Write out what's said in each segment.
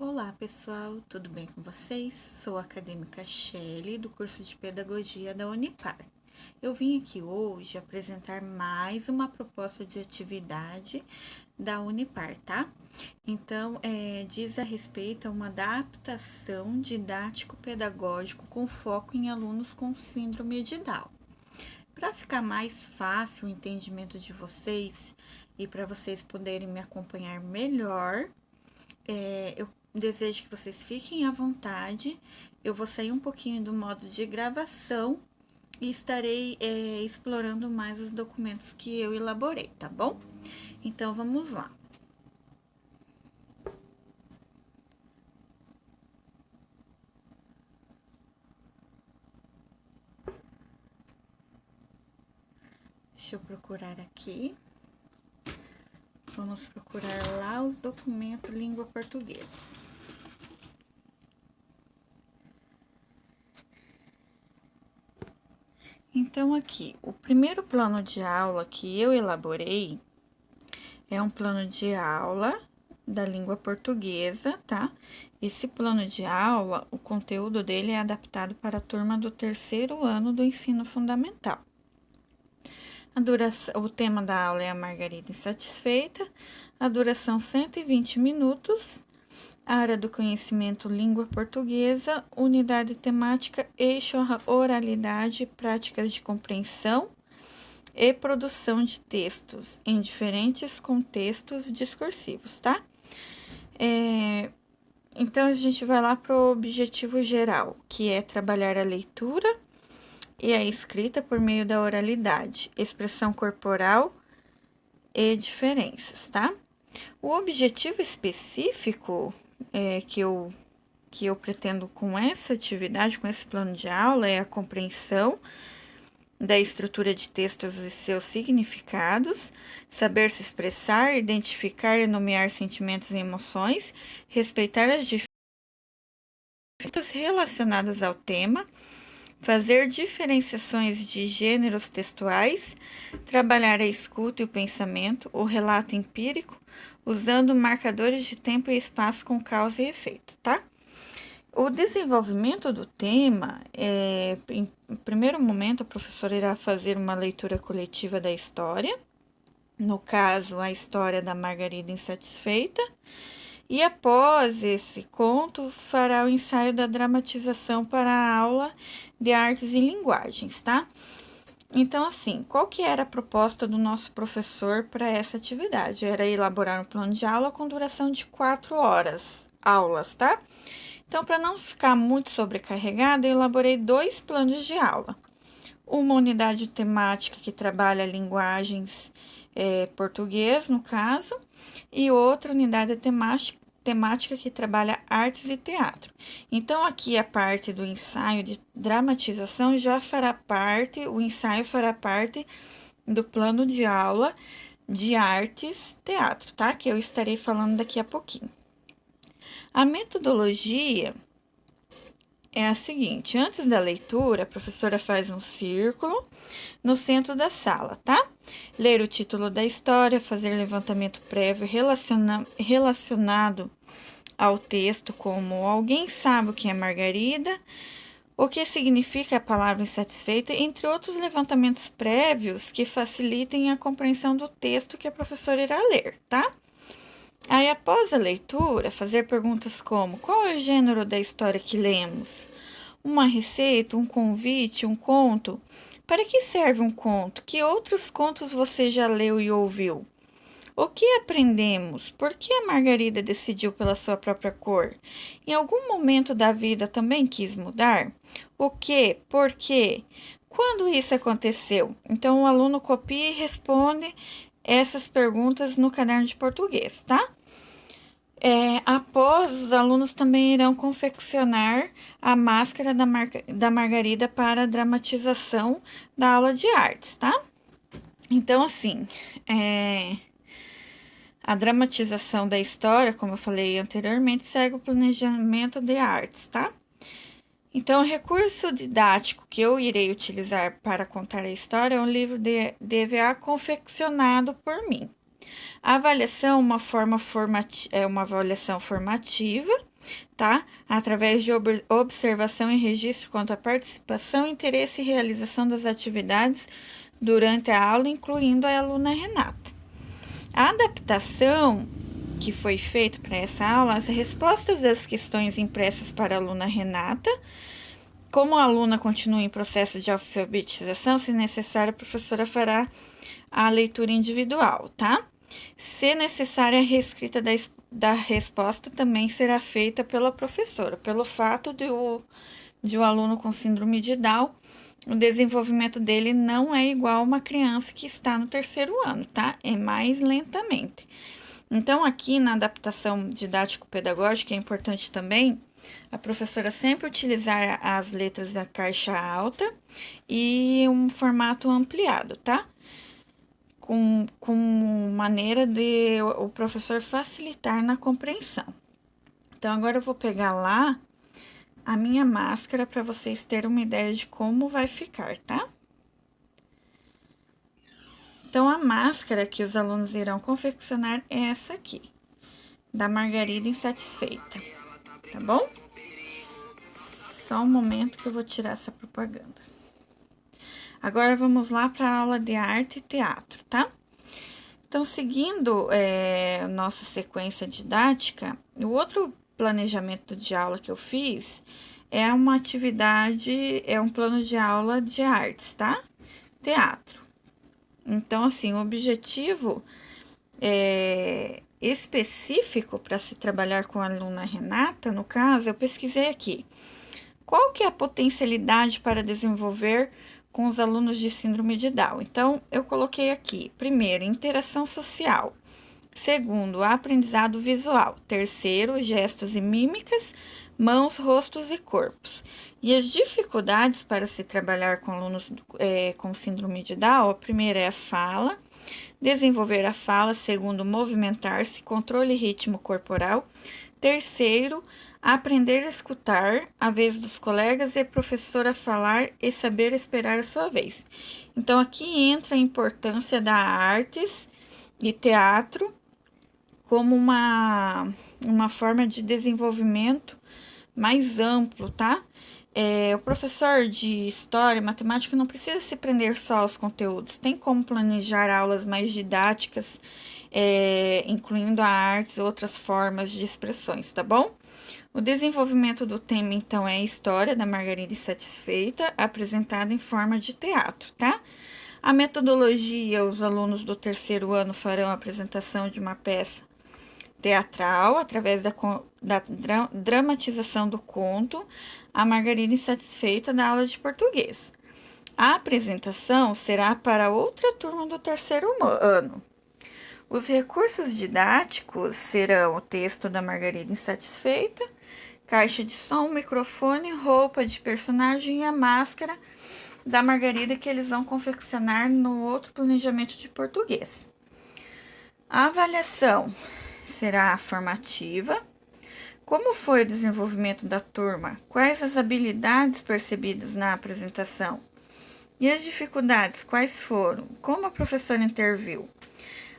Olá pessoal, tudo bem com vocês? Sou a acadêmica Shelly, do curso de Pedagogia da Unipar. Eu vim aqui hoje apresentar mais uma proposta de atividade da Unipar, tá? Então, diz a respeito a uma adaptação didático-pedagógico com foco em alunos com síndrome de Down. Para ficar mais fácil o entendimento de vocês e para vocês poderem me acompanhar melhor, eu desejo que vocês fiquem à vontade. Eu vou sair um pouquinho do modo de gravação e estarei explorando mais os documentos que eu elaborei, tá bom? Então, vamos lá. Deixa eu procurar aqui. Vamos procurar lá os documentos língua portuguesa. Então, aqui, o primeiro plano de aula que eu elaborei é um plano de aula da língua portuguesa, tá? Esse plano de aula, o conteúdo dele é adaptado para a turma do 3º ano do ensino fundamental. O tema da aula é a Margarida Insatisfeita, a duração 120 minutos, a área do conhecimento língua portuguesa, unidade temática, eixo oralidade, práticas de compreensão e produção de textos em diferentes contextos discursivos, tá? Então, a gente vai lá para o objetivo geral, que é trabalhar a leitura e a escrita por meio da oralidade, expressão corporal e diferenças, tá? O objetivo específico que eu pretendo com essa atividade, com esse plano de aula, é a compreensão da estrutura de textos e seus significados, saber se expressar, identificar e nomear sentimentos e emoções, respeitar as diferenças relacionadas ao tema, fazer diferenciações de gêneros textuais, trabalhar a escuta e o pensamento, o relato empírico, usando marcadores de tempo e espaço com causa e efeito, tá? O desenvolvimento do tema, em primeiro momento, a professora irá fazer uma leitura coletiva da história, no caso, a história da Margarida Insatisfeita, e após esse conto, fará o ensaio da dramatização para a aula de artes e linguagens, tá? Então, assim, qual que era a proposta do nosso professor para essa atividade? Era elaborar um plano de aula com duração de 4 horas, aulas, tá? Então, para não ficar muito sobrecarregada, eu elaborei 2 planos de aula. Uma unidade temática que trabalha linguagens português, no caso, e outra unidade temática que trabalha artes e teatro. Então, aqui a parte do ensaio de dramatização já fará parte, o ensaio fará parte do plano de aula de artes teatro, tá? Que eu estarei falando daqui a pouquinho. A metodologia é a seguinte: antes da leitura, a professora faz um círculo no centro da sala, tá? Ler o título da história, fazer levantamento prévio relacionado ao texto, como alguém sabe o que é Margarida, o que significa a palavra insatisfeita, entre outros levantamentos prévios que facilitem a compreensão do texto que a professora irá ler, tá? Aí, após a leitura, fazer perguntas como: qual é o gênero da história que lemos? Uma receita, um convite, um conto? Para que serve um conto? Que outros contos você já leu e ouviu? O que aprendemos? Por que a Margarida decidiu pela sua própria cor? Em algum momento da vida também quis mudar? O que? Por quê? Quando isso aconteceu? Então, o aluno copia e responde essas perguntas no caderno de português, tá? Após, os alunos também irão confeccionar a máscara da Margarida para a dramatização da aula de artes, tá? Então, assim, a dramatização da história, como eu falei anteriormente, segue o planejamento de artes, tá? Então, o recurso didático que eu irei utilizar para contar a história é um livro de DVA confeccionado por mim. A avaliação é uma avaliação formativa tá? Através de observação e registro quanto à participação, interesse e realização das atividades durante a aula, incluindo a aluna Renata. A adaptação que foi feita para essa aula, as respostas das questões impressas para a aluna Renata. Como a aluna continua em processo de alfabetização, se necessário, a professora fará a leitura individual, tá? Se necessária, a reescrita da resposta também será feita pela professora. Pelo fato de o aluno com síndrome de Down, o desenvolvimento dele não é igual a uma criança que está no terceiro ano, tá? É mais lentamente. Então, aqui na adaptação didático-pedagógica, é importante também a professora sempre utilizar as letras da caixa alta e um formato ampliado, tá? Com maneira de o professor facilitar na compreensão. Então, agora eu vou pegar lá a minha máscara para vocês terem uma ideia de como vai ficar, tá? Então, a máscara que os alunos irão confeccionar é essa aqui, da Margarida Insatisfeita, tá bom? Só um momento que eu vou tirar essa propaganda. Agora, vamos lá para a aula de arte e teatro, tá? Então, seguindo nossa sequência didática, o outro planejamento de aula que eu fiz é uma atividade, é um plano de aula de artes, tá? Teatro. Então, assim, o objetivo específico para se trabalhar com a aluna Renata, no caso, eu pesquisei aqui. Qual que é a potencialidade para desenvolver com os alunos de síndrome de Down? Então, eu coloquei aqui, primeiro, interação social. Segundo, aprendizado visual. Terceiro, gestos e mímicas, mãos, rostos e corpos. E as dificuldades para se trabalhar com alunos com síndrome de Down, a primeira é a fala, desenvolver a fala. Segundo, movimentar-se, controle e ritmo corporal. Terceiro, aprender a escutar a vez dos colegas e a professora falar e saber esperar a sua vez. Então, aqui entra a importância da artes e teatro como uma forma de desenvolvimento mais amplo, tá? O professor de história e matemática não precisa se prender só aos conteúdos, tem como planejar aulas mais didáticas, incluindo a artes e outras formas de expressões, tá bom? O desenvolvimento do tema, então, é a história da Margarida Insatisfeita, apresentada em forma de teatro, tá? A metodologia, os alunos do terceiro ano farão a apresentação de uma peça teatral através da dramatização do conto A Margarida Insatisfeita da aula de português. A apresentação será para outra turma do terceiro ano. Os recursos didáticos serão o texto da Margarida Insatisfeita, caixa de som, microfone, roupa de personagem e a máscara da Margarida que eles vão confeccionar no outro planejamento de português. A avaliação será formativa. Como foi o desenvolvimento da turma? Quais as habilidades percebidas na apresentação? E as dificuldades, quais foram? Como a professora interviu?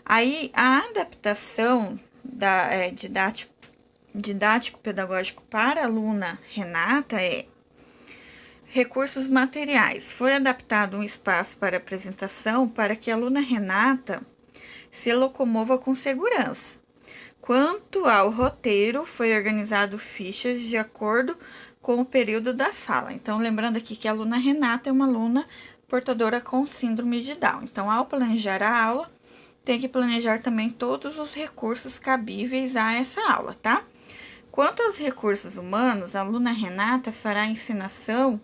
Aí, a adaptação didático-pedagógico para a aluna Renata é recursos materiais. Foi adaptado um espaço para apresentação para que a aluna Renata se locomova com segurança. Quanto ao roteiro, foi organizado fichas de acordo com o período da fala. Então, lembrando aqui que a aluna Renata é uma aluna portadora com síndrome de Down. Então, ao planejar a aula, tem que planejar também todos os recursos cabíveis a essa aula, tá? Quanto aos recursos humanos, a aluna Renata fará a encenação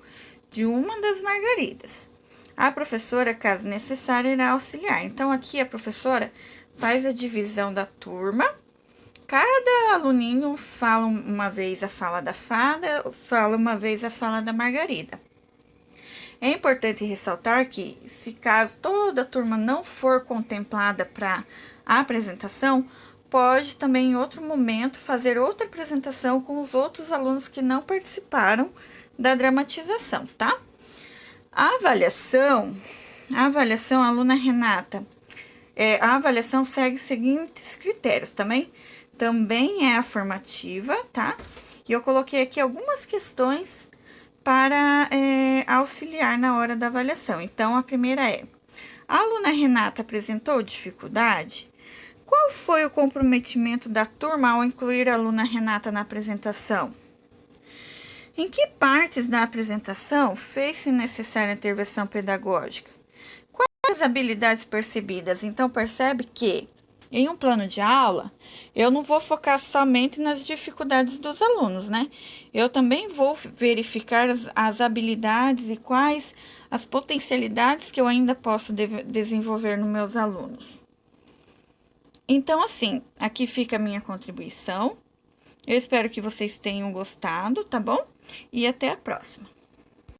de uma das margaridas. A professora, caso necessário, irá auxiliar. Então, aqui a professora faz a divisão da turma. Cada aluninho fala uma vez a fala da fada, fala uma vez a fala da Margarida. É importante ressaltar que, se caso toda a turma não for contemplada para a apresentação, pode também em outro momento fazer outra apresentação com os outros alunos que não participaram da dramatização, tá? A avaliação, aluna Renata, a avaliação segue os seguintes critérios também é a formativa, tá? E eu coloquei aqui algumas questões para auxiliar na hora da avaliação. Então, a primeira é: a aluna Renata apresentou dificuldade? Qual foi o comprometimento da turma ao incluir a aluna Renata na apresentação? Em que partes da apresentação fez-se necessária a intervenção pedagógica? Quais as habilidades percebidas? Então, percebe que em um plano de aula, eu não vou focar somente nas dificuldades dos alunos, né? Eu também vou verificar as habilidades e quais as potencialidades que eu ainda posso desenvolver nos meus alunos. Então, assim, aqui fica a minha contribuição. Eu espero que vocês tenham gostado, tá bom? E até a próxima.